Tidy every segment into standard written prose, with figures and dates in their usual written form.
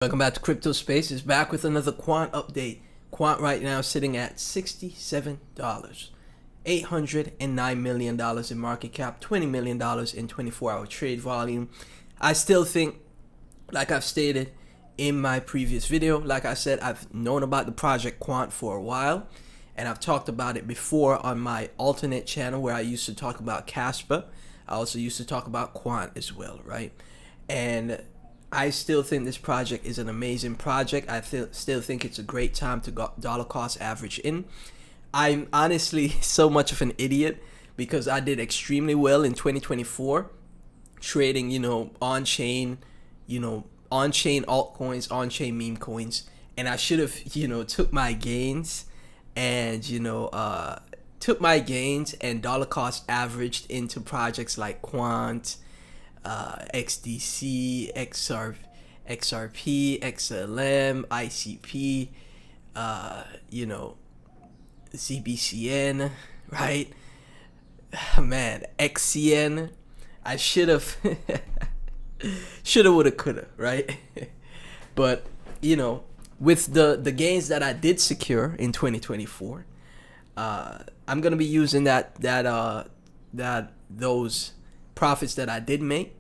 Welcome back to Crypto Spaces, back with another Quant update. Quant right now sitting at $67, $809 million in market cap, $20 million in 24-hour trade volume. I still think, like I've stated in my previous video, like I said, I've known about the project Quant for a while, and I've talked about it before on my alternate channel where I used to talk about Casper. I also used to talk about Quant as well, right? And I still think this project is an amazing project. I still think it's a great time to go dollar cost average in. I'm honestly so much of an idiot because I did extremely well in 2024 trading, on-chain, on-chain altcoins, on-chain meme coins. And I should have, took my gains and, dollar cost averaged into projects like Quant, XDC, XRP, XLM, ICP, CBCN, right? Man, XCN. I should have, woulda, coulda, right? But with the gains that I did secure in 2024, I'm gonna be using those profits that I did make,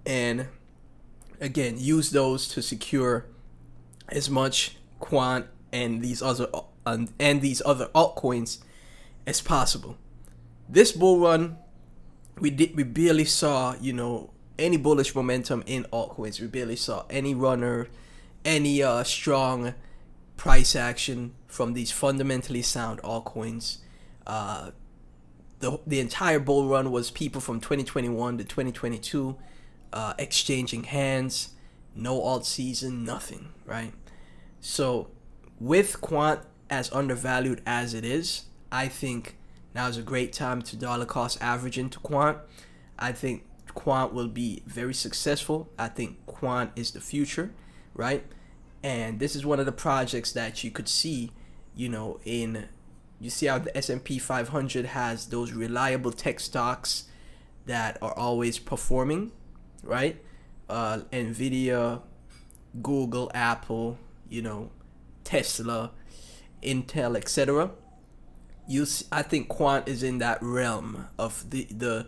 and again use those to secure as much Quant and these other altcoins as possible. This bull run, we barely saw any bullish momentum in altcoins. We barely saw any runner, any strong price action from these fundamentally sound altcoins. The entire bull run was people from 2021 to 2022 exchanging hands, no alt season, nothing, right? So with Quant as undervalued as it is, I think now is a great time to dollar cost average into Quant. I think Quant will be very successful. I think Quant is the future, right? And this is one of the projects that you could see, you see how the S&P 500 has those reliable tech stocks that are always performing, right? Nvidia, Google, Apple, Tesla, Intel, etc. I think Quant is in that realm of the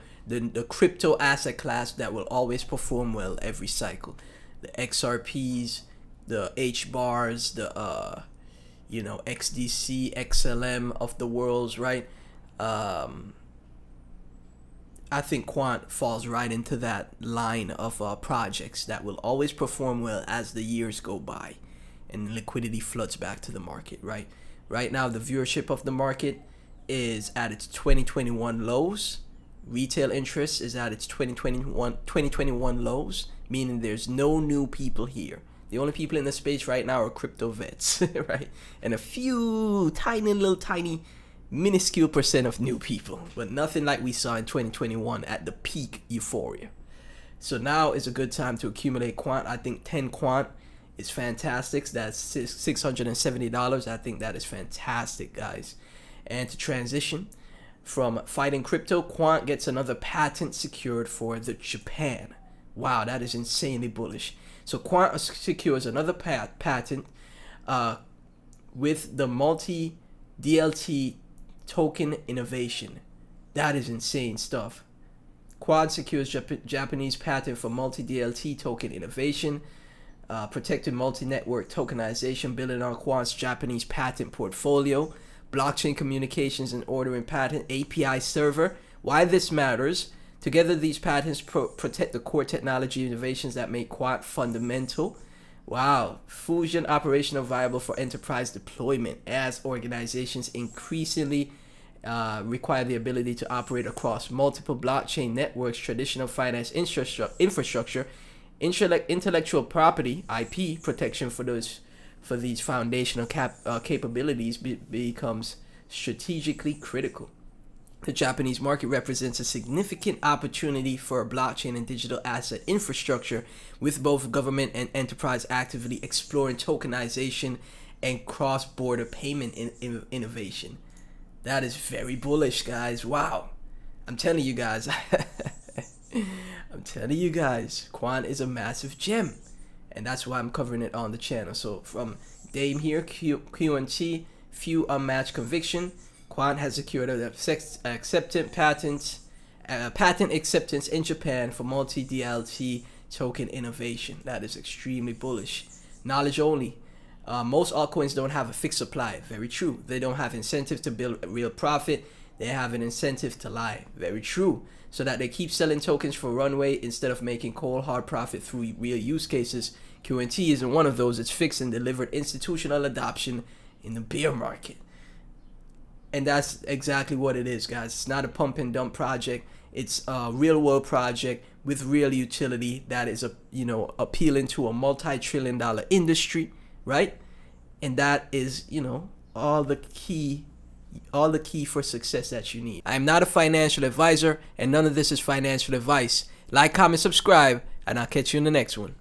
crypto asset class that will always perform well every cycle. The XRPs, the H bars, the XDC, XLM of the worlds, right? I think Quant falls right into that line of projects that will always perform well as the years go by and liquidity floods back to the market, right? Right now, the viewership of the market is at its 2021 lows. Retail interest is at its 2021 lows, meaning there's no new people here. The only people in the space right now are crypto vets, right? And a few tiny, minuscule percent of new people, but nothing like we saw in 2021 at the peak euphoria. So now is a good time to accumulate Quant. I think 10 Quant is fantastic. That's $670. I think that is fantastic, guys. And to transition from fighting crypto, Quant gets another patent secured for the Japan. Wow, that is insanely bullish. So Quant secures another patent with the multi-DLT token innovation. That is insane stuff. Quant secures Japanese patent for multi-DLT token innovation, protecting multi-network tokenization, building on Quant's Japanese patent portfolio, blockchain communications and ordering patent, API server. Why this matters: together, these patents protect the core technology innovations that make Quant fundamental. Wow. Fusion operational viable for enterprise deployment as organizations increasingly require the ability to operate across multiple blockchain networks. Traditional finance infrastructure, intellectual property, IP protection for these foundational capabilities becomes strategically critical. The Japanese market represents a significant opportunity for a blockchain and digital asset infrastructure, with both government and enterprise actively exploring tokenization and cross-border payment innovation. That is very bullish, guys. Wow. I'm telling you guys. I'm telling you guys, Quant is a massive gem. and that's why I'm covering it on the channel. So from Dame here, Qnt, few unmatched conviction. Quant has secured an accepted patent acceptance in Japan for multi-DLT token innovation. That is extremely bullish. Knowledge only. Most altcoins don't have a fixed supply. Very true. They don't have incentive to build a real profit. They have an incentive to lie. Very true. So that they keep selling tokens for runway instead of making cold hard profit through real use cases. QNT isn't one of those. It's fixed and delivered institutional adoption in the bear market. And that's exactly what it is, guys. It's not a pump and dump project. It's a real world project with real utility that is appealing to a multi-trillion-dollar industry, right? And that is, all the key for success that you need. I'm not a financial advisor, and none of this is financial advice. Like, comment, subscribe, and I'll catch you in the next one.